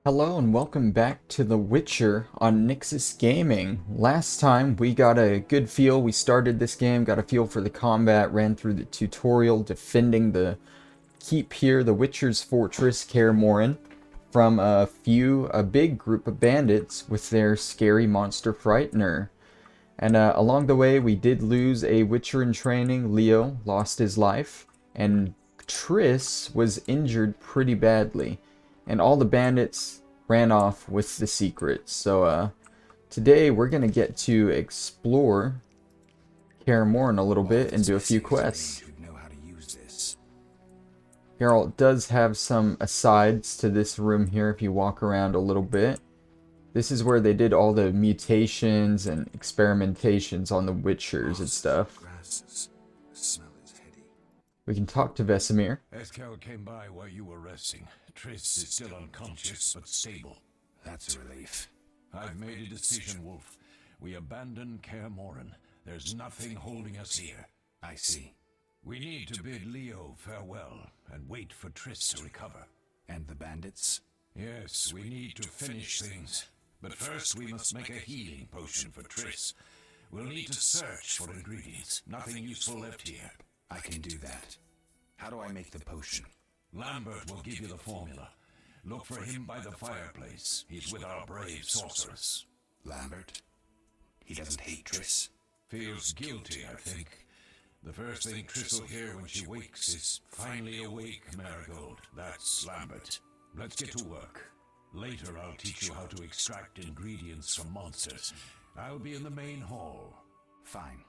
Hello and welcome back to The Witcher on Nyxus Gaming. Last time we got a good feel, we started this game, got a feel for the combat, ran through the tutorial defending the keep here, the Witcher's Fortress, Kaer Morhen, from a big group of bandits with their scary monster Frightener. And along the way we did lose a Witcher in training. Leo lost his life, and Triss was injured pretty badly. And all the bandits ran off with the secrets. So today we're going to get to explore Kaer Morhen a little bit and do a few quests. Geralt does have some asides to this room here if you walk around a little bit. This is where they did all the mutations and experimentations on the Witchers and stuff. We can talk to Vesemir. Eskel came by while you were resting. Triss is still unconscious, but stable. That's a relief. I've made a decision, Wolf. We abandon Kaer Morhen. There's nothing holding us here. I see. We need to bid Leo farewell and wait for Triss to recover. And the bandits? Yes, we need to finish things. But first we must make a healing potion for Triss. We'll need to search for ingredients. Nothing useful left here. I can do that. How do I make the potion? Lambert will give you the formula. Look for him by the fireplace. He's with our brave sorceress. Lambert? He doesn't hate Triss? Feels guilty, I think. The first thing Triss will hear when she wakes is, "Finally awake, Marigold." That's Lambert. Let's get to work. Later I'll teach you how to extract ingredients from monsters. I'll be in the main hall. Fine.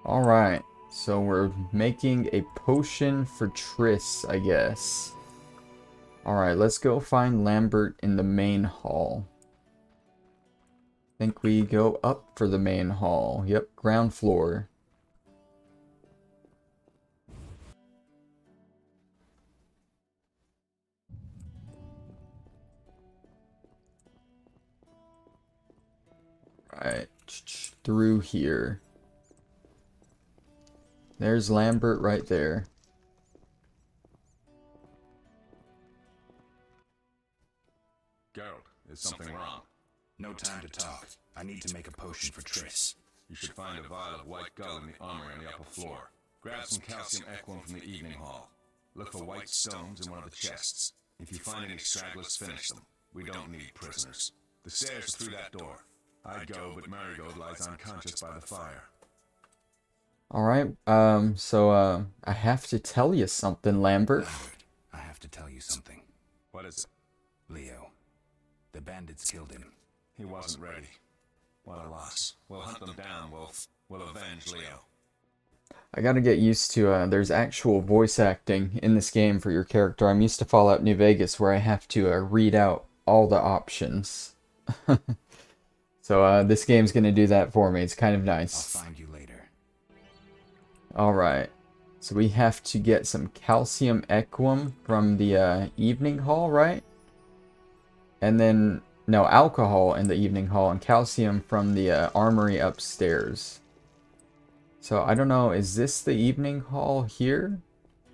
Alright, so we're making a potion for Triss, I guess. Alright, let's go find Lambert in the main hall. I think we go up for the main hall. Yep, ground floor. Right, through here. There's Lambert right there. Geralt, is something wrong? No time to talk. I need to make a potion for Triss. You should find a vial of white gull in the armory on the upper floor. Grab some calcium equum from the evening hall. Look for white stones in one of the chests. If you find any stragglers, finish them. We don't need prisoners. The stairs are through that door. I'd go, but Marigold lies unconscious by the fire. Alright, so I have to tell you something, Lambert. Lambert, I have to tell you something. What is it? Leo. The bandits killed him. He wasn't ready. What a loss. We'll hunt them down, Wolf. We'll avenge Leo. I gotta get used to, there's actual voice acting in this game for your character. I'm used to Fallout New Vegas where I have to read out all the options. So this game's gonna do that for me. It's kind of nice. I'll find you later. Alright. So we have to get some calcium equum from the evening hall, right? And then, no, alcohol in the evening hall and calcium from the armory upstairs. So I don't know, is this the evening hall here?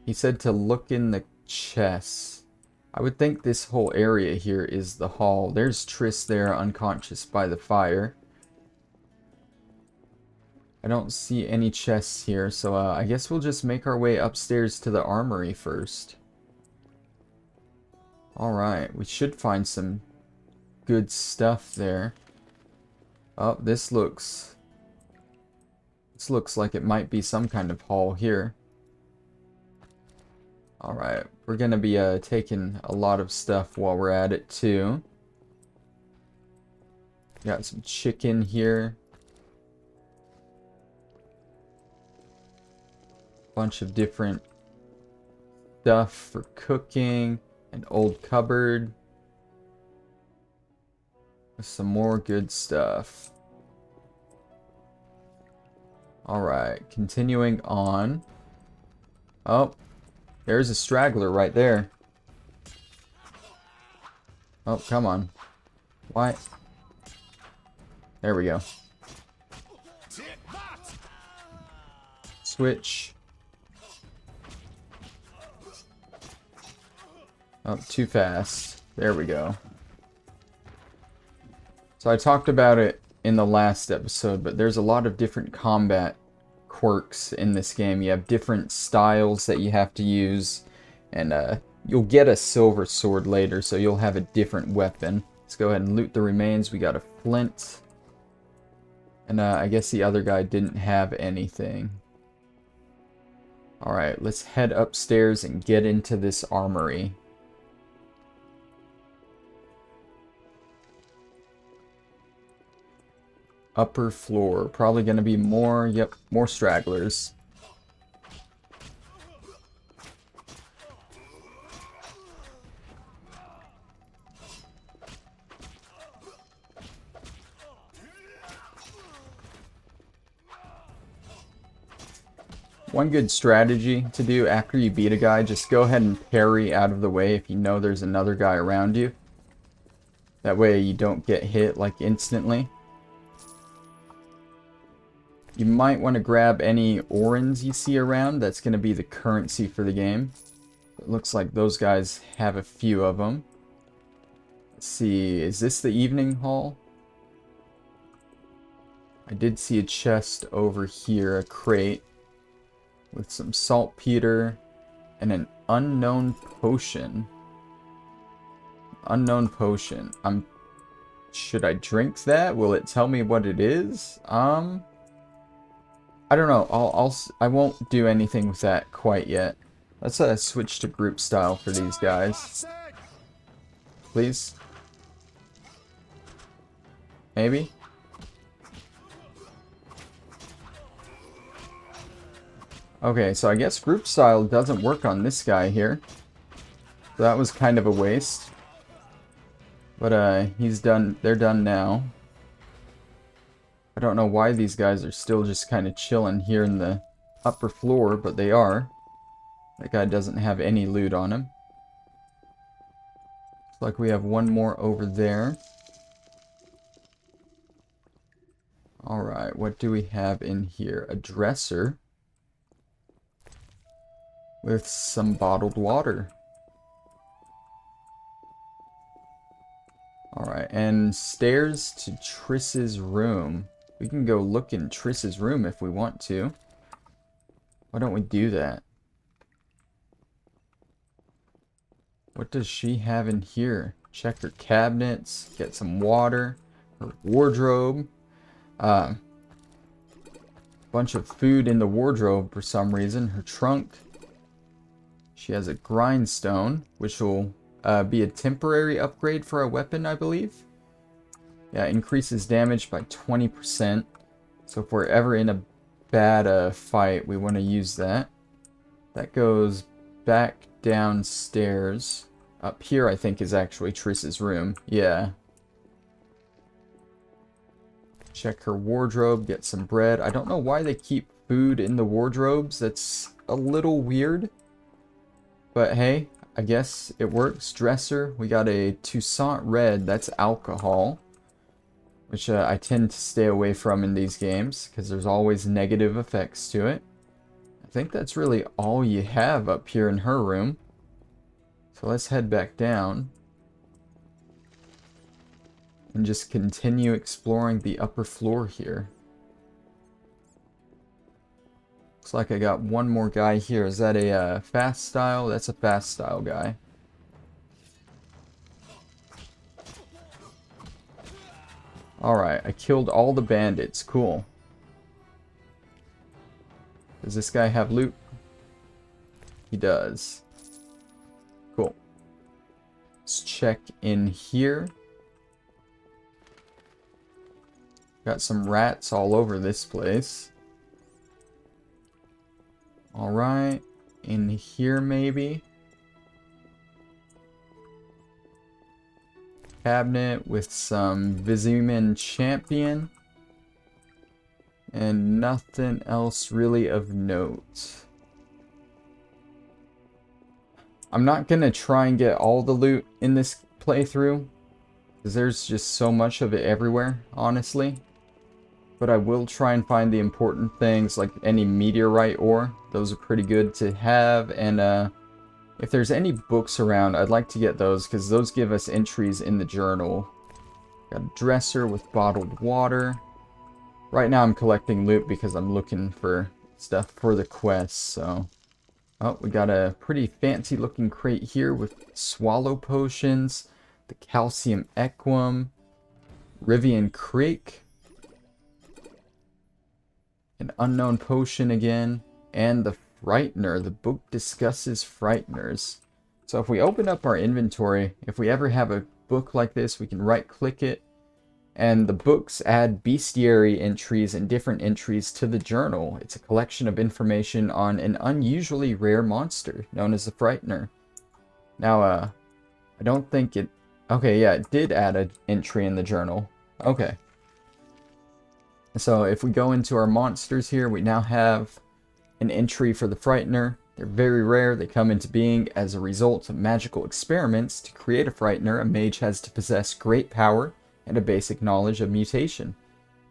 He said to look in the chests. I would think this whole area here is the hall. There's Triss there, unconscious by the fire. I don't see any chests here, so I guess we'll just make our way upstairs to the armory first. Alright, we should find some good stuff there. Oh, this looks like it might be some kind of hall here. Alright, we're gonna be taking a lot of stuff while we're at it too. Got some chicken here. Bunch of different stuff for cooking. An old cupboard. With some more good stuff. Alright, continuing on. Oh, there's a straggler right there. Oh, come on. Why? There we go. Switch. Oh, too fast. There we go. So I talked about it in the last episode, but there's a lot of different combat quirks in this game. You have different styles that you have to use, and you'll get a silver sword later, so you'll have a different weapon. Let's go ahead and loot the remains. We got a flint, and I guess the other guy didn't have anything. Alright, let's head upstairs and get into this armory. Upper floor. Probably going to be more, yep, more stragglers. One good strategy to do after you beat a guy, just go ahead and parry out of the way if you know there's another guy around you. That way you don't get hit like instantly. You might want to grab any orens you see around. That's going to be the currency for the game. It looks like those guys have a few of them. Let's see, is this the evening hall? I did see a chest over here, a crate, with some saltpeter and an unknown potion. Unknown potion. Should I drink that? Will it tell me what it is? I don't know. I won't do anything with that quite yet. Let's switch to group style for these guys. Please. Maybe. Okay, so I guess group style doesn't work on this guy here. So that was kind of a waste. But he's done. They're done now. I don't know why these guys are still just kind of chilling here in the upper floor, but they are. That guy doesn't have any loot on him. Looks like we have one more over there. Alright, what do we have in here? A dresser with some bottled water. Alright, and stairs to Triss's room. We can go look in Triss's room if we want to. Why don't we do that? What does she have in here? Check her cabinets, get some water, her wardrobe. Bunch of food in the wardrobe for some reason. Her trunk. She has a grindstone, which will be a temporary upgrade for a weapon, I believe. Yeah, increases damage by 20%. So if we're ever in a bad fight, we want to use that. That goes back downstairs. Up here, I think, is actually Triss's room. Yeah. Check her wardrobe, get some bread. I don't know why they keep food in the wardrobes. That's a little weird. But hey, I guess it works. Dresser, we got a Toussaint Red. That's alcohol, which I tend to stay away from in these games because there's always negative effects to it. I think that's really all you have up here in her room. So let's head back down and just continue exploring the upper floor here. Looks like I got one more guy here. Is that a fast style? That's a fast style guy. Alright, I killed all the bandits. Cool. Does this guy have loot? He does. Cool. Let's check in here. Got some rats all over this place. Alright. In here maybe. Cabinet with some Viziman Champion. And nothing else really of note. I'm not going to try and get all the loot in this playthrough, because there's just so much of it everywhere, honestly. But I will try and find the important things, like any meteorite ore. Those are pretty good to have, and If there's any books around, I'd like to get those, because those give us entries in the journal. Got a dresser with bottled water. Right now I'm collecting loot because I'm looking for stuff for the quest, so... Oh, we got a pretty fancy looking crate here with swallow potions, the calcium equum, Rivian Creek, an unknown potion again, and the Frightener. The book discusses Frighteners. So if we open up our inventory, if we ever have a book like this, we can right click it, and the books add bestiary entries and different entries to the journal. It's a collection of information on an unusually rare monster known as the Frightener. Now, I don't think it... Okay, yeah, it did add an entry in the journal. Okay. So if we go into our monsters here, we now have an entry for the Frightener. They're very rare. They come into being as a result of magical experiments. To create a Frightener, a mage has to possess great power and a basic knowledge of mutation.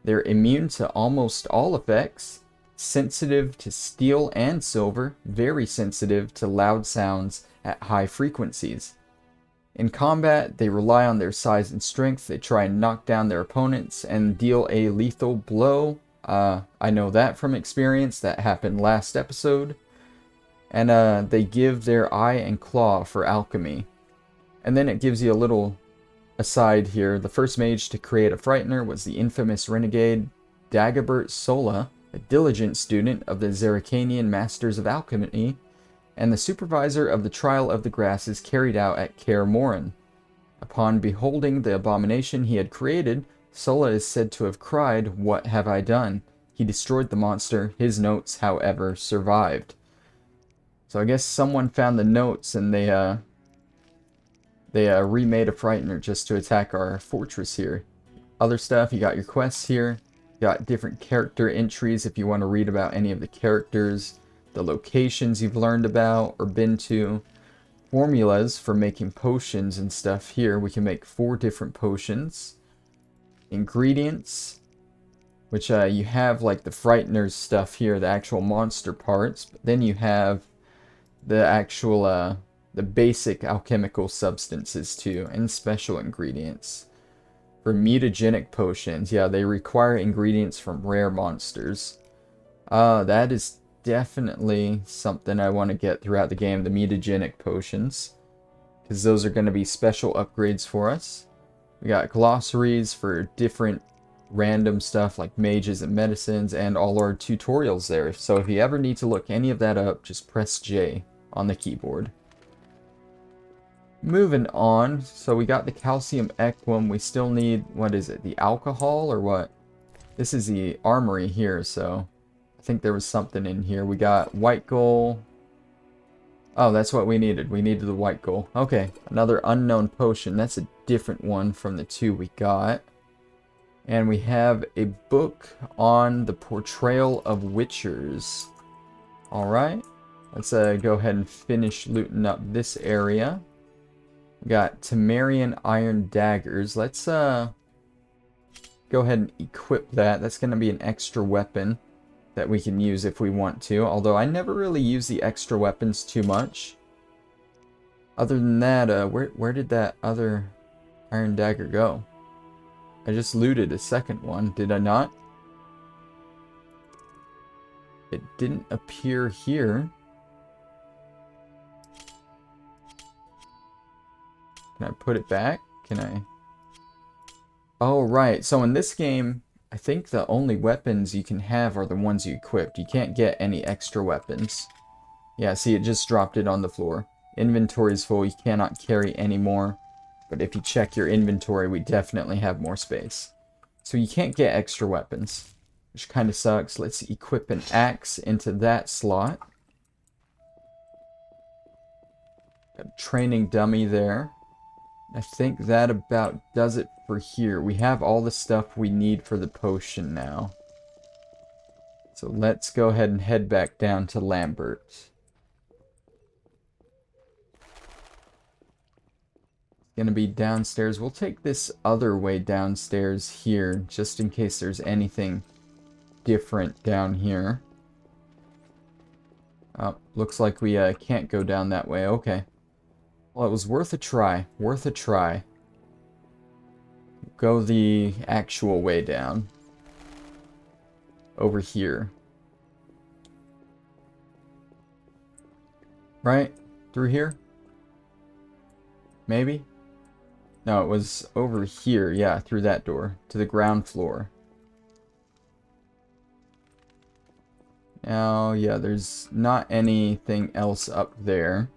They're immune to almost all effects, sensitive to steel and silver, very sensitive to loud sounds at high frequencies. In combat, they rely on their size and strength. They try and knock down their opponents and deal a lethal blow. I know that from experience. That happened last episode. And they give their eye and claw for alchemy. And then it gives you a little aside here. The first mage to create a Frightener was the infamous renegade Dagobert Sola, a diligent student of the Zerrikanian Masters of Alchemy, and the supervisor of the trial of the grasses carried out at Kaer Morhen. Upon beholding the abomination he had created, Sola is said to have cried, "What have I done?" He destroyed the monster. His notes, however, survived. So I guess someone found the notes and they remade a Frightener just to attack our fortress here. Other stuff, you got your quests here. You got different character entries if you want to read about any of the characters, the locations you've learned about or been to. Formulas for making potions and stuff here. We can make 4 different potions. Ingredients, which you have like the Frightener's stuff here, the actual monster parts. But then you have the actual, the basic alchemical substances too, and special ingredients. For mutagenic potions, yeah, they require ingredients from rare monsters. That is definitely something I want to get throughout the game, the mutagenic potions, because those are going to be special upgrades for us. We got glossaries for different random stuff like mages and medicines, and all our tutorials there. So if you ever need to look any of that up, just press J on the keyboard. Moving on, so we got the calcium equum. We still need, what is it, the alcohol or what? This is the armory here, so I think there was something in here. We got white gold. Oh, that's what we needed. We needed the white gold. Okay, another unknown potion. That's a different one from the 2 we got. And we have a book on the portrayal of witchers. Alright, let's go ahead and finish looting up this area. We got Temerian iron daggers. Let's go ahead and equip that. That's going to be an extra weapon that we can use if we want to. Although I never really use the extra weapons too much. Other than that, where did that other iron dagger go? I just looted a second one, did I not? It didn't appear here. Can I put it back? Can I? Oh, right. So in this game, I think the only weapons you can have are the ones you equipped. You can't get any extra weapons. Yeah, see, it just dropped it on the floor. Inventory's full. You cannot carry any more. But if you check your inventory, we definitely have more space. So you can't get extra weapons, which kind of sucks. Let's equip an axe into that slot. Got a training dummy there. I think that about does it for here. We have all the stuff we need for the potion now. So let's go ahead and head back down to Lambert. Gonna be downstairs. We'll take this other way downstairs here, just in case there's anything different down here. Oh, looks like we can't go down that way. Okay. Well, it was worth a try. Worth a try. Go the actual way down. Over here. Right? Through here? Maybe? No, it was over here. Yeah, through that door. To the ground floor. Now, yeah, there's not anything else up there.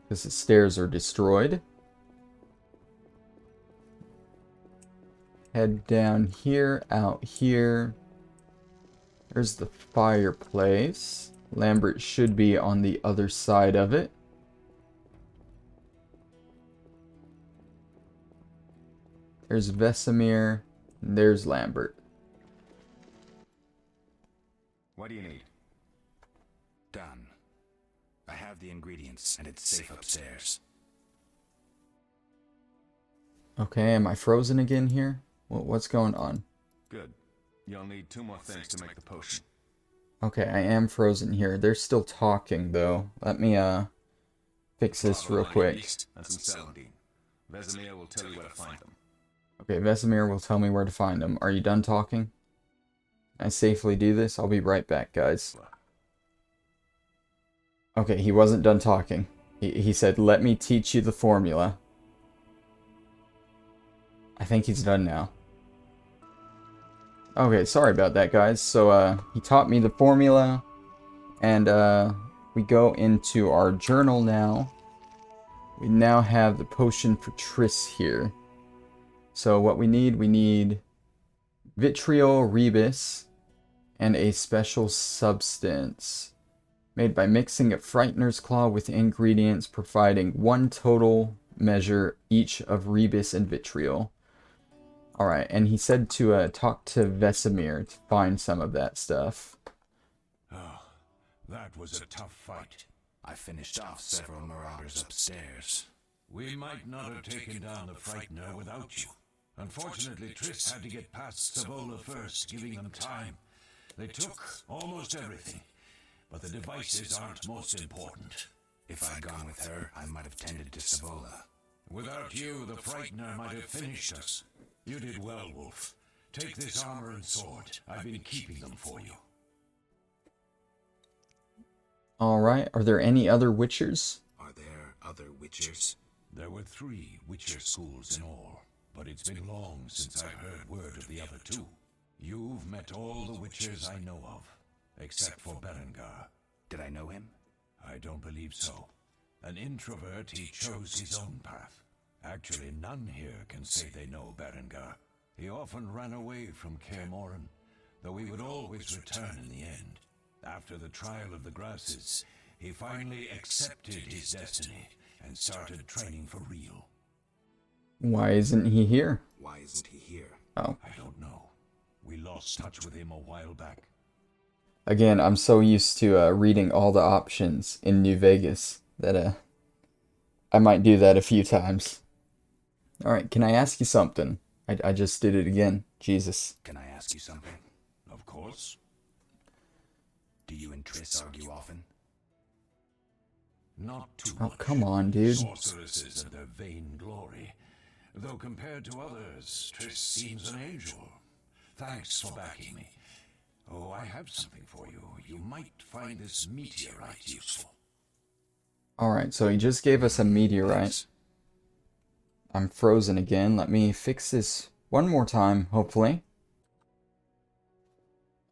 Because the stairs are destroyed. Head down here, out here. There's the fireplace. Lambert should be on the other side of it. There's Vesemir. And there's Lambert. What do you need? Done. I have the ingredients, and it's safe upstairs. Okay, am I frozen again here? What's going on? Good. You'll need 2 more things to make the potion. Okay, I am frozen here. They're still talking, though. Let me, fix this real quick. And some celandine. Vesemir will tell you where to find them. Okay, Vesemir will tell me where to find them. Are you done talking? Can I safely do this? I'll be right back, guys. Okay, he wasn't done talking. He said, let me teach you the formula. I think he's done now. Okay, sorry about that, guys. So, he taught me the formula. And, we go into our journal now. We now have the potion for Triss here. So, what we need vitriol rebus and a special substance made by mixing a Frightener's Claw with ingredients providing 1 total measure each of rebus and vitriol. Alright, and he said to talk to Vesemir to find some of that stuff. Oh, that was a tough fight. I finished off several marauders upstairs. We might not have taken down the Frightener without you. Unfortunately, Triss had to get past Savola first, giving them time. They took almost everything, but the devices aren't most important. If I'd gone with her, I might have tended to Savola. Without you, the Frightener might have finished us. You did well, Wolf. Take this armor and sword. I've been keeping them for you. Alright, are there any other Witchers? Are there other Witchers? There were 3 Witcher schools in all, but it's been long since I've heard word of the other 2. You've met all the Witchers I know of, except for Berengar. Did I know him? I don't believe so. An introvert, he chose his own path. Actually, none here can say they know Berengar. He often ran away from Kaer Morhen, though he would always return in the end. After the trial of the grasses, he finally accepted his destiny and started training for real. Why isn't he here? Why isn't he here? Oh. I don't know. We lost touch with him a while back. Again, I'm so used to reading all the options in New Vegas that I might do that a few times. Alright, can I ask you something? I just did it again. Jesus. Can I ask you something? Of course. Do you and Triss argue often? Not too Oh, much. come on, dude. Sorceresses and their vain glory. Though compared to others, Triss seems an angel. Thanks for backing me. Oh, I have something for you. You might find this meteorite useful. Alright, so he just gave us a meteorite. Thanks. I'm frozen again. Let me fix this one more time, hopefully.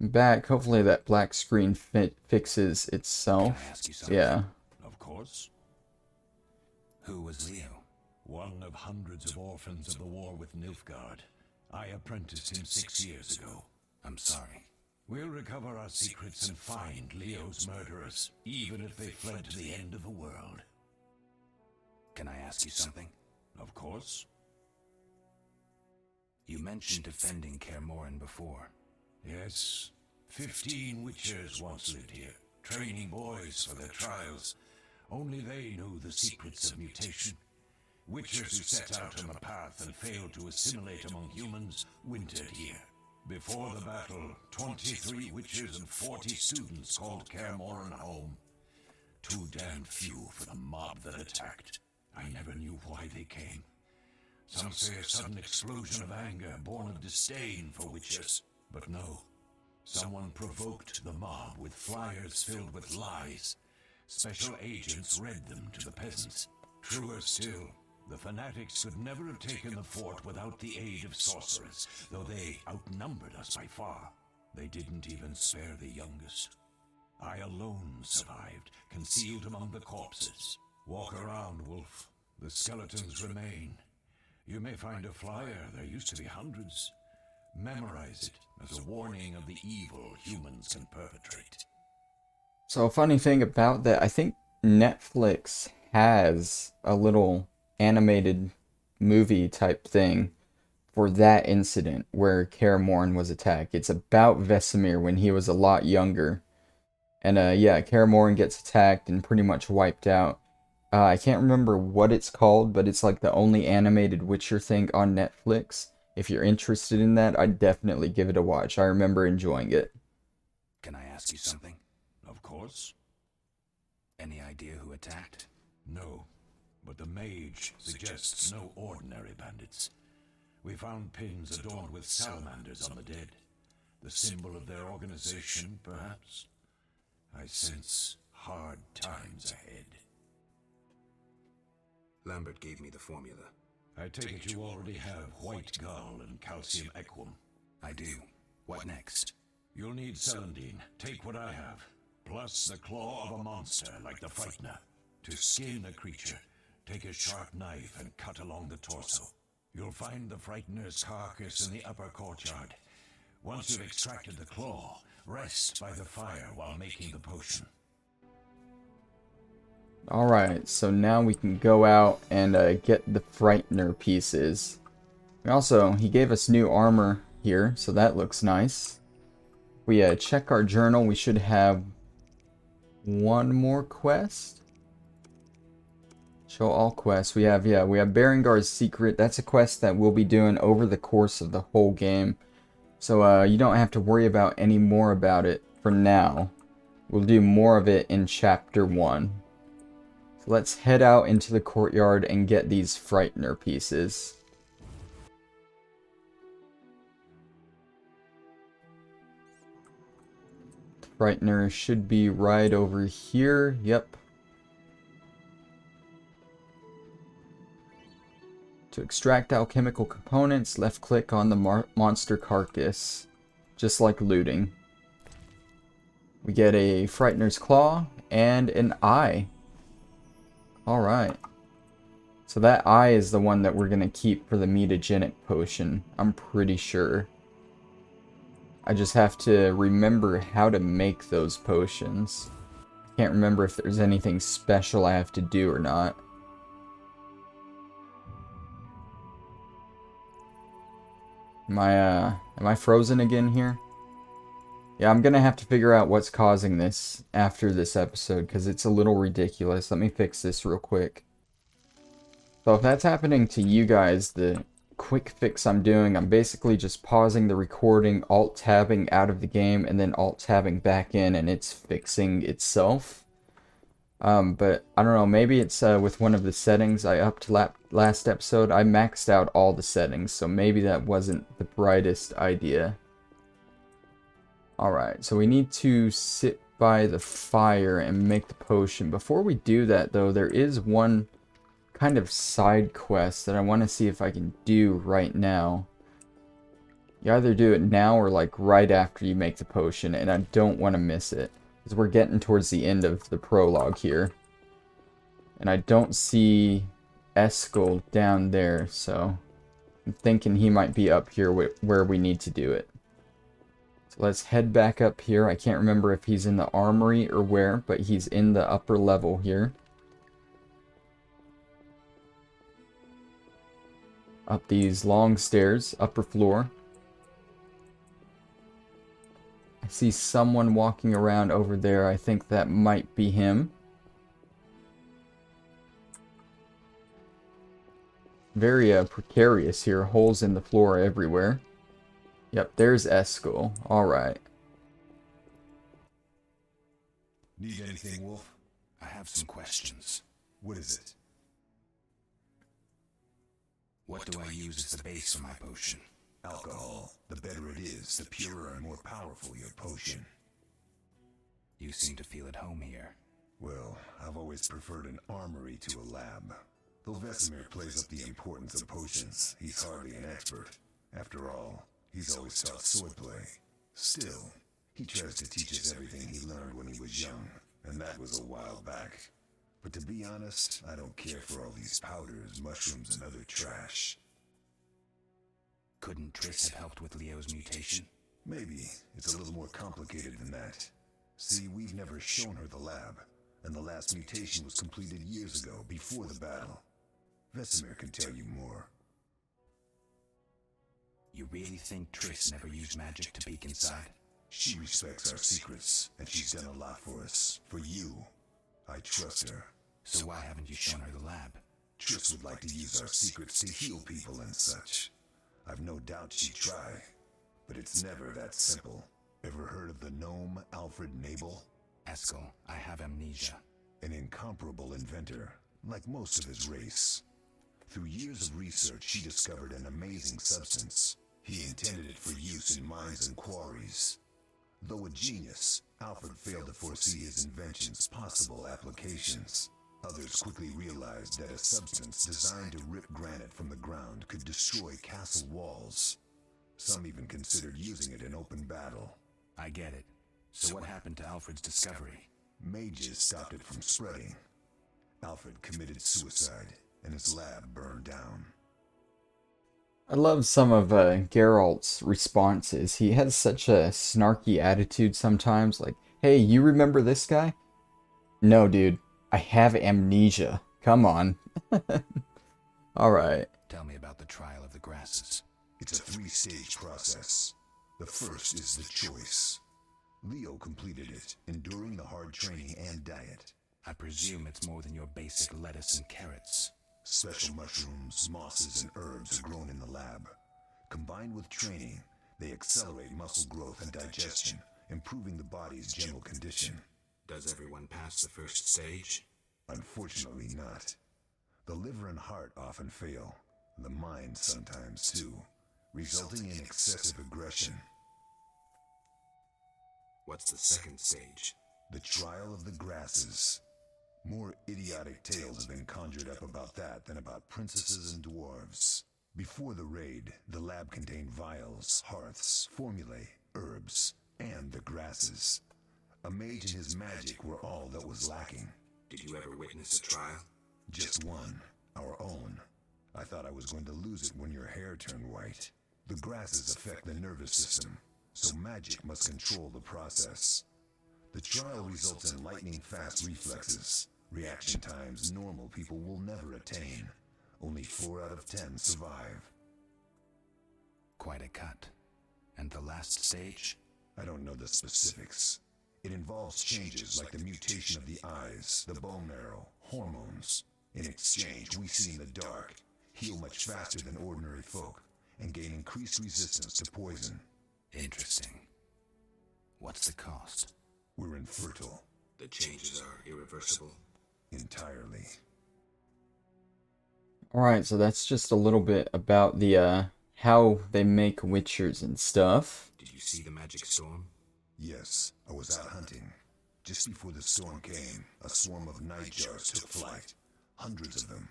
I'm back. Hopefully that black screen fixes Can itself. I ask you something? Yeah. Of course. Who was Leo? One of hundreds of orphans of the war with Nilfgaard. I apprenticed him 6 years ago. I'm sorry. We'll recover our secrets and find Leo's murderers, even if they fled to the end of the world. Can I ask you something? Of course. You mentioned defending Kaer Morhen before. Yes. 15 witchers once lived here, training boys for their trials. Only they knew the secrets of mutation. Witchers who set out on the path and failed to assimilate among humans wintered here. Before the battle, 23 witchers and 40 students called Kaer Morhen home. too damn few for the mob that attacked. I never knew why they came. Some say a sudden explosion of anger born of disdain for witches. But no. Someone provoked the mob with flyers filled with lies. Special agents read them to the peasants. Truer still, the fanatics could never have taken the fort without the aid of sorcerers, though they outnumbered us by far. They didn't even spare the youngest. I alone survived, concealed among the corpses. Walk around, Wolf. The skeletons remain. You may find a flyer, there used to be hundreds. Memorize it as a warning of the evil humans can perpetrate. So a funny thing about that, I think Netflix has a little animated movie type thing for that incident where Kaer Morhen was attacked. It's about Vesemir when he was a lot younger. And yeah, Kaer Morhen gets attacked and pretty much wiped out. I can't remember what it's called, but it's like the only animated Witcher thing on Netflix. If you're interested in that, I'd definitely give it a watch. I remember enjoying it. Can I ask you something? Of course. Any idea who attacked? No, but the mage suggests no ordinary bandits. We found pins adorned with salamanders on the dead. The symbol of their organization, perhaps? I sense hard times ahead. Lambert gave me the formula. I take it you already have white gull and calcium equum. I do. What next? You'll need celandine. Take what I have. Plus the claw of a monster like the Frightener. To skin a creature, take a sharp knife and cut along the torso. You'll find the Frightener's carcass in the upper courtyard. Once you've extracted the claw, rest by the fire while making the potion. Alright, so now we can go out and get the Frightener pieces. He gave us new armor here, so that looks nice. We check our journal, we should have one more quest. Show all quests. We have Berengar's Secret. That's a quest that we'll be doing over the course of the whole game. So you don't have to worry about any more about it for now. We'll do more of it in Chapter 1. So let's head out into the courtyard and get these Frightener pieces. Frightener should be right over here. Yep. To extract alchemical components, left click on the monster carcass, just like looting. We get a Frightener's Claw and an eye. Alright. So that eye is the one that we're going to keep for the mutagenic potion, I'm pretty sure. I just have to remember how to make those potions. I can't remember if there's anything special I have to do or not. Am I frozen again here? Yeah, I'm gonna have to figure out what's causing this after this episode, because it's a little ridiculous. Let me fix this real quick. So if that's happening to you guys, the quick fix I'm doing, I'm basically just pausing the recording, alt-tabbing out of the game, and then alt-tabbing back in, and it's fixing itself. But I don't know, maybe it's with one of the settings I upped last episode. I maxed out all the settings, so maybe that wasn't the brightest idea. Alright, so we need to sit by the fire and make the potion. Before we do that, though, there is one kind of side quest that I want to see if I can do right now. You either do it now or like right after you make the potion, and I don't want to miss it. Because we're getting towards the end of the prologue here. And I don't see Eskel down there, so I'm thinking he might be up here where we need to do it. So let's head back up here. I can't remember if he's in the armory or where, but he's in the upper level here. Up these long stairs, upper floor. I see someone walking around over there. I think that might be him. Very precarious here. Holes in the floor everywhere. Yep, there's Eskel. Alright. Need anything, Wolf? I have some questions. What is it? What do I use as the base for my potion? Alcohol. The better it is, the purer and more powerful your potion. You seem to feel at home here. Well, I've always preferred an armory to a lab. Though Vesemir plays up the importance of potions, he's hardly an expert. After all, he's always taught swordplay. Still, he tries to teach us everything he learned when he was young, and that was a while back. But to be honest, I don't care for all these powders, mushrooms, and other trash. Couldn't Triss have helped with Leo's mutation? Maybe. It's a little more complicated than that. See, we've never shown her the lab, and the last mutation was completed years ago, before the battle. Vesemir can tell you more. You really think Triss never used magic to peek inside? She respects our secrets, and she's done a lot for us. For you. I trust her. So why haven't you shown her the lab? Triss would like to use our secrets to heal people and such. I've no doubt she'd try, but it's never that simple. Ever heard of the gnome Alfred Nabel? Eskel, I have amnesia. An incomparable inventor, like most of his race. Through years of research, she discovered an amazing substance. He intended it for use in mines and quarries. Though a genius, Alfred failed to foresee his invention's possible applications. Others quickly realized that a substance designed to rip granite from the ground could destroy castle walls. Some even considered using it in open battle. I get it. So what happened to Alfred's discovery? Mages stopped it from spreading. Alfred committed suicide, and his lab burned down. I love some of Geralt's responses. He has such a snarky attitude sometimes, like, hey, you remember this guy? No, dude. I have amnesia. Come on. Alright. Tell me about the trial of the grasses. It's a 3-stage process. The first is the choice. Leo completed it, enduring the hard training and diet. I presume it's more than your basic lettuce and carrots. Special mushrooms, mosses, and herbs are grown in the lab. Combined with training, they accelerate muscle growth and digestion, improving the body's general condition. Does everyone pass the first stage? Unfortunately not. The liver and heart often fail, the mind sometimes too, resulting in excessive aggression. What's the second stage? The trial of the grasses. More idiotic tales have been conjured up about that than about princesses and dwarves. Before the raid, the lab contained vials, hearths, formulae, herbs, and the grasses. A mage and his magic were all that was lacking. Did you ever witness a trial? Just one, our own. I thought I was going to lose it when your hair turned white. The grasses affect the nervous system, so magic must control the process. The trial results in lightning-fast reflexes, reaction times normal people will never attain. Only 4 out of 10 survive. Quite a cut. And the last stage? I don't know the specifics. It involves changes like the mutation of the eyes, the bone marrow, hormones. In exchange, we see in the dark, heal much faster than ordinary folk, and gain increased resistance to poison. Interesting. What's the cost? We're infertile. The changes are irreversible. Entirely. Alright, so that's just a little bit about the, how they make witchers and stuff. Did you see the magic storm? Yes, I was out hunting. Just before the storm came, a swarm of nightjars took flight. Hundreds of them.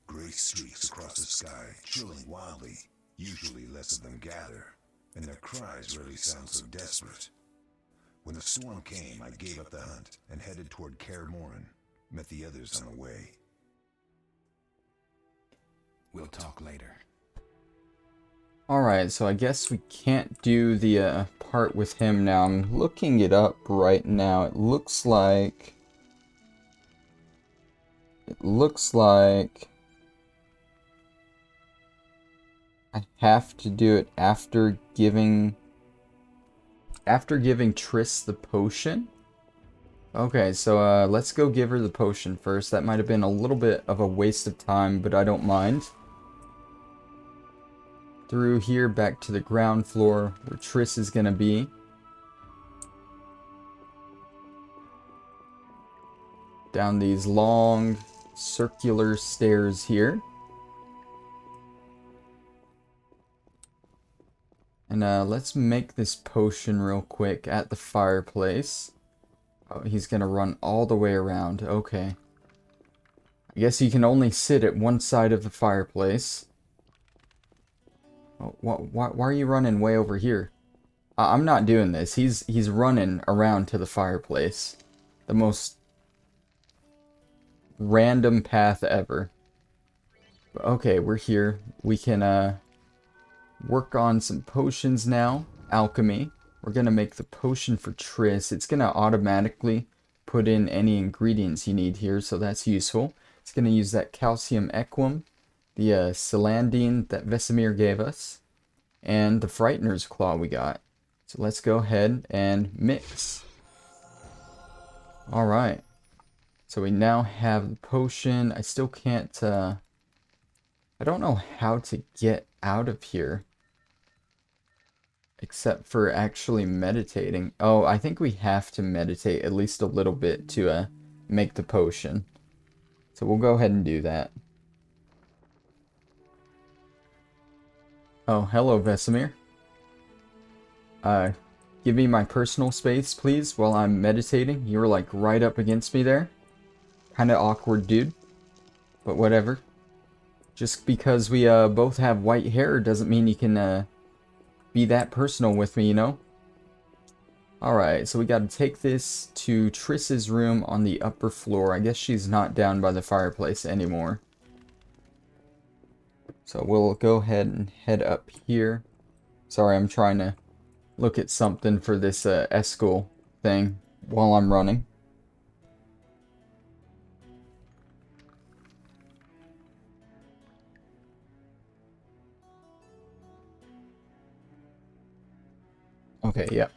Gray streaks across the sky, trilling wildly. Usually less of them gather, and their cries rarely sound so desperate. When the storm came, I gave up the hunt and headed toward Kaer Morhen. Met the others on the way. We'll talk later. Alright, so I guess we can't do the part with him now. I'm looking it up right now. It looks like I have to do it after giving Triss the potion. Okay, so let's go give her the potion first. That might have been a little bit of a waste of time, but I don't mind. Through here, back to the ground floor, where Triss is gonna be. down these long circular stairs here. And let's make this potion real quick at the fireplace. Oh, he's gonna run all the way around. Okay. I guess you can only sit at one side of the fireplace. Oh, why are you running way over here? I'm not doing this. He's running around to the fireplace. The most random path ever. But okay, we're here. We can work on some potions now. Alchemy. We're gonna make the potion for Triss. It's gonna automatically put in any ingredients you need here, so that's useful. It's gonna use that calcium equum, the celandine that Vesemir gave us, and the Frightener's claw we got. So let's go ahead and mix. Alright. So we now have the potion. I still can't, I don't know how to get out of here. Except for actually meditating. Oh, I think we have to meditate at least a little bit to make the potion. So we'll go ahead and do that. Oh, hello, Vesemir. Give me my personal space, please, while I'm meditating. You were like right up against me there. Kinda awkward, dude. But whatever. Just because we both have white hair doesn't mean you can be that personal with me, you know? Alright, so we gotta take this to Triss's room on the upper floor. I guess she's not down by the fireplace anymore. So we'll go ahead and head up here. Sorry, I'm trying to look at something for this Eskel thing while I'm running. Okay, yeah.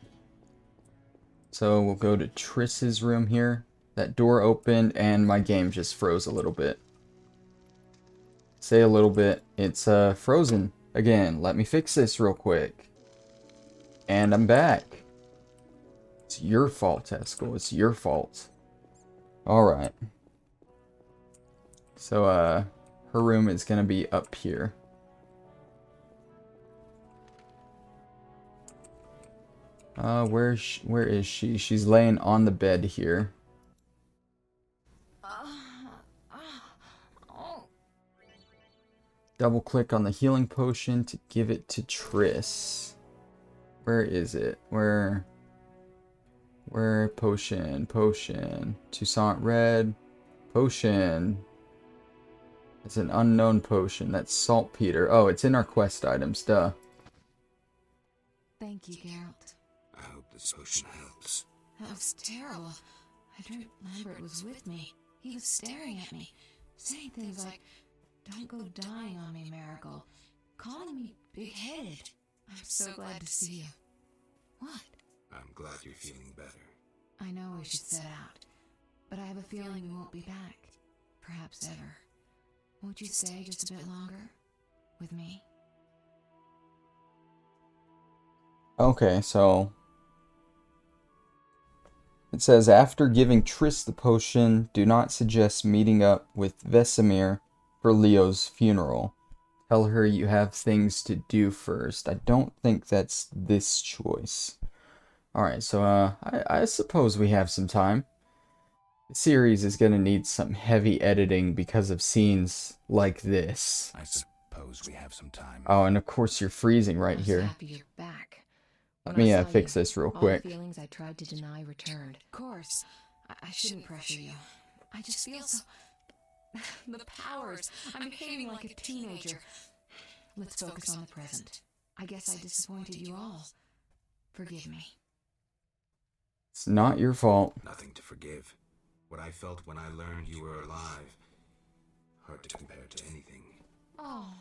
So we'll go to Triss's room here. That door opened and my game just froze a little bit. Say a little bit. It's frozen again. Let me fix this real quick. And I'm back. It's your fault, Eskel. It's your fault. Alright. So her room is gonna be up here. Where is she? She's laying on the bed here. Double click on the healing potion to give it to Triss. Where is it? Where potion? Toussaint red. Potion. It's an unknown potion. That's saltpeter. Oh, it's in our quest items, duh. Thank you, Geralt. I hope this potion helps. That was terrible. I drew Lambert was with me. He was staring at me, saying things like, "Don't go dying on me, Marigold," calling me big-headed. I'm so glad to see you. What? I'm glad you're feeling better. I know we should set out, but I have a feeling we won't be back. Perhaps ever. Won't you stay just a bit longer? With me? Okay, so it says, after giving Triss the potion, do not suggest meeting up with Vesemir for Leo's funeral. Tell her you have things to do first. I don't think that's this choice. Alright, so I suppose we have some time. The series is gonna need some heavy editing because of scenes like this. I suppose we have some time. Oh, and of course you're freezing right I'm here. happy you're back. Let When me I saw fix you, this real all quick. the feelings I tried to deny returned. Of course, I shouldn't pressure you. I just feel so... the powers. I'm behaving like a teenager. Let's focus on the present. I guess I disappointed you all. Forgive me. It's not your fault. Nothing to forgive. What I felt when I learned you were alive. Hard to compare to anything. Oh,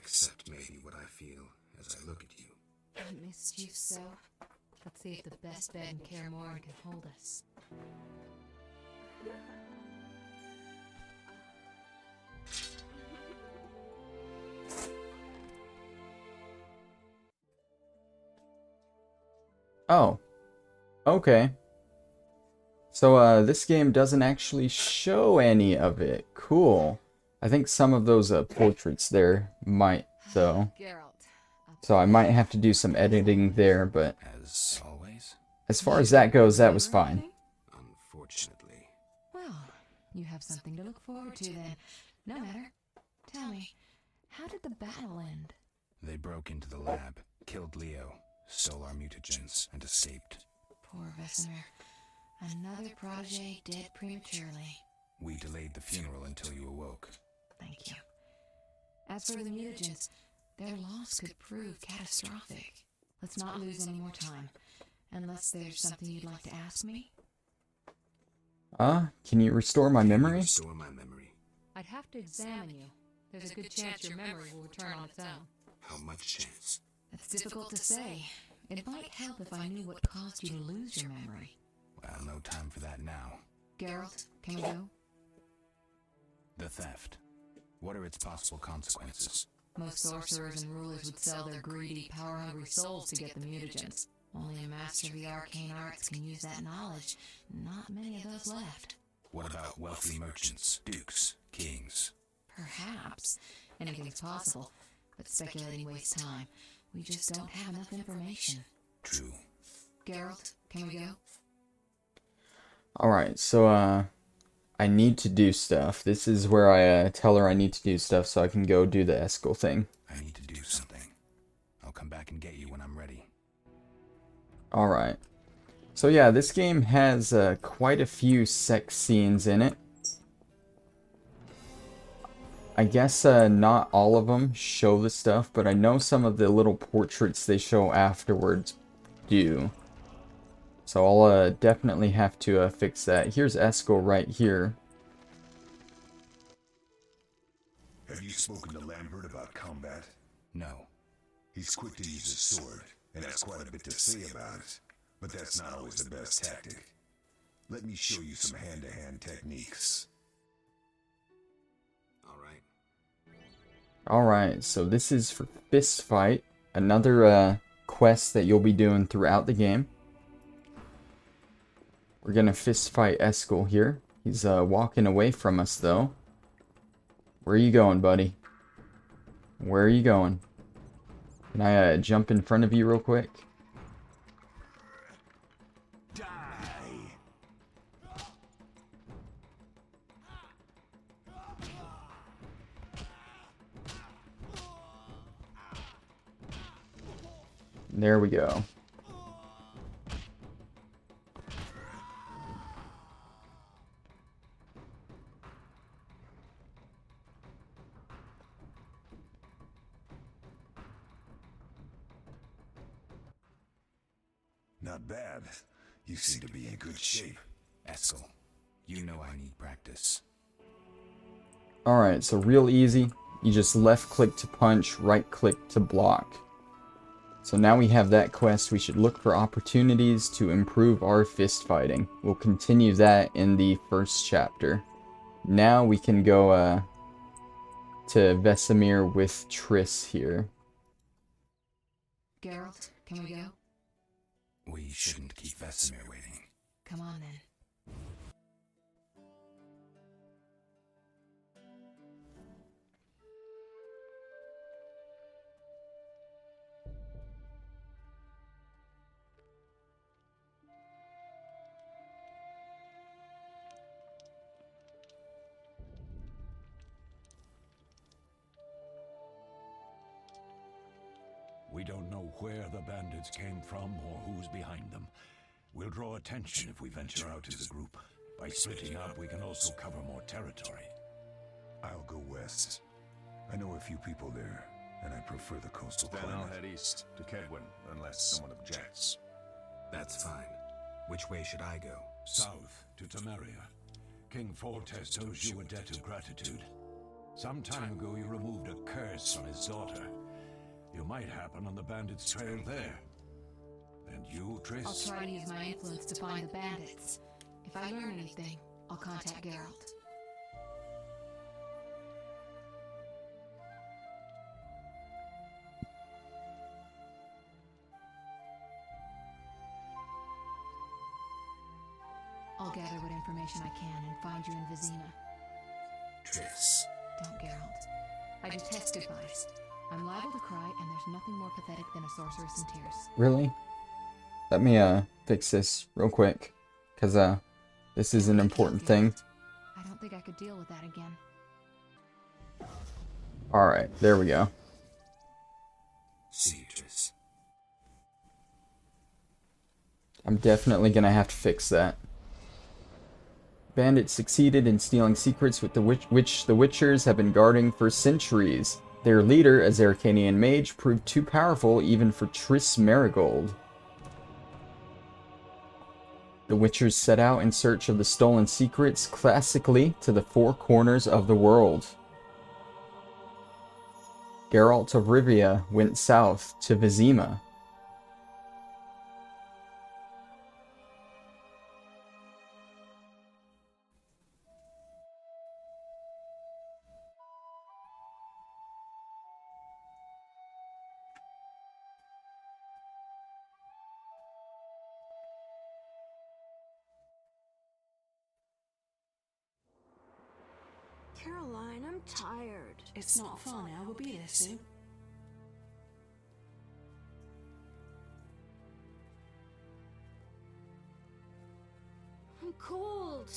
Except maybe what I feel as I look at you. I missed you so. Let's see if the best bed in Kaer Morhen can hold us. Oh. Okay. So this game doesn't actually show any of it. Cool. I think some of those portraits there might, though. Geralt. So I might have to do some editing there, but As always? as far as that goes, that was fine. Unfortunately. Well, you have something to look forward to then. No matter. Tell me, how did the battle end? They broke into the lab, killed Leo, stole our mutagens, and escaped. Poor Vesemir. Another protege dead prematurely. We delayed the funeral until you awoke. Thank you. As for the mutagens, their loss could prove catastrophic. Let's not lose any more time. Unless there's something you'd like to ask me? Can you restore my memory? Restore my memory. I'd have to examine you. There's a good chance your memory will return on its own. How much chance? It's difficult to say. It might help if I knew what caused you to lose your memory. Well, no time for that now. Geralt, can we go? The theft. What are its possible consequences? Most sorcerers and rulers would sell their greedy, power-hungry souls to get the mutagens. Only a master of the arcane arts can use that knowledge. Not many of those left. What about wealthy merchants, dukes, kings? Perhaps. Anything's possible. But speculating wastes time. We just don't have enough information. True. Geralt, can we go? Alright, so, I need to do stuff. This is where I tell her I need to do stuff so I can go do the Eskel thing. I need to do something. I'll come back and get you when I'm ready. Alright. So yeah, this game has quite a few sex scenes in it. I guess not all of them show the stuff, but I know some of the little portraits they show afterwards do. So I'll definitely have to fix that. Here's Eskel right here. Have you spoken to Lambert about combat? No. He's quick to use his sword, and has quite a bit to say about it. But that's not always the best tactic. Let me show you some hand-to-hand techniques. Alright. Alright, so this is for Fist Fight. Another quest that you'll be doing throughout the game. We're gonna fist fight Eskel here. He's walking away from us though. Where are you going, buddy? Where are you going? Can I jump in front of you real quick? Die! There we go. Not bad. You seem to be in good shape. Eskel, you know I need practice. Alright, so real easy. You just left click to punch, right click to block. So now we have that quest. We should look for opportunities to improve our fist fighting. We'll continue that in the first chapter. Now we can go to Vesemir with Triss here. Geralt, can we go? We shouldn't keep Vesemir waiting. Come on then. We don't know where the bandits came from or who's behind them. We'll draw attention if we venture out as a group. By splitting up, we can also cover more territory. I'll go west. I know a few people there, and I prefer the coastal Then climate. I'll head east to Kedwin, unless someone objects. That's fine. Which way should I go? South to Temeria. King Fortes owes you a debt of gratitude. Some time ago you removed a curse from his daughter. You might happen on the bandits' trail there. And you, Triss? I'll try to use my influence to find the bandits. If I learn anything, I'll contact Geralt. I'll I'll gather what information I can and find you in Vizima. Triss. Don't, Geralt. I detest advice. I'm liable to cry, and there's nothing more pathetic than a sorceress in tears. Really? Let me fix this real quick, because this is an important thing. I don't think I could deal with that again. Alright, there we go. See you, Triss. I'm definitely gonna have to fix that. Bandits succeeded in stealing secrets with which the Witchers have been guarding for centuries. Their leader, a Zerkanian mage, proved too powerful even for Triss Marigold. The Witchers set out in search of the stolen secrets, classically to the four corners of the world. Geralt of Rivia went south to Vizima. Caroline, I'm tired. It's not far now, we'll be there soon. I'm cold.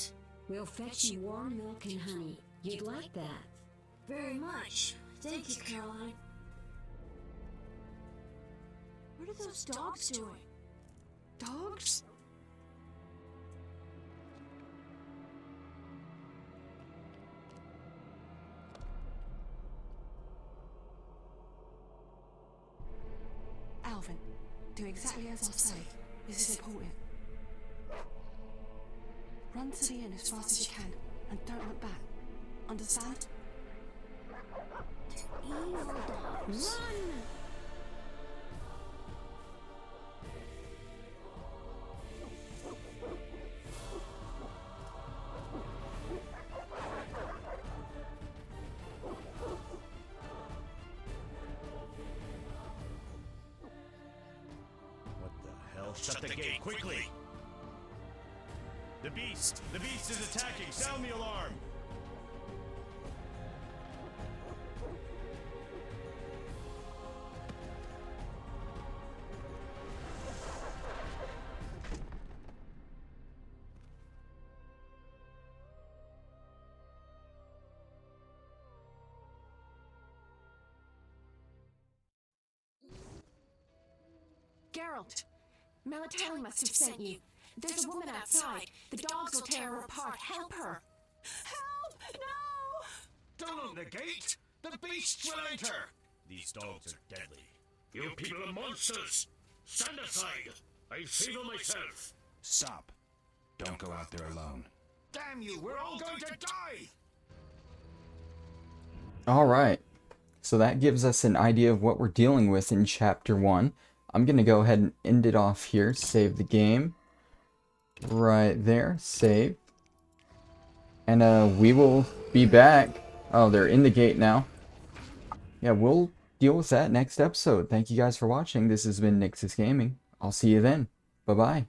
We'll fetch you warm milk and honey. You'd like that. Very much. Thank you, Caroline. What are those dogs doing? Dogs? Alvin, do exactly as I say. This is important. Run to the inn as fast as you can, and don't look back. Understand? Evil dogs. Run! What the hell? Shut the gate, quickly! The beast! The beast is attacking! Sound the alarm! Geralt! Melitele must have sent you. There's a woman outside. The dogs will tear her apart. Help her! Help! No! Don't open the gate! The beast will enter! These dogs are deadly. You people are monsters! Stand aside! I see them myself! Stop. Don't go out there alone. Damn you! We're all going to die! Alright, so that gives us an idea of what we're dealing with in Chapter 1. I'm going to go ahead and end it off here, save the game. Right there, save. And we will be back. Oh, they're in the gate now. Yeah, we'll deal with that next episode. Thank you guys for watching. This has been Nyxus Gaming. I'll see you then. Bye-bye.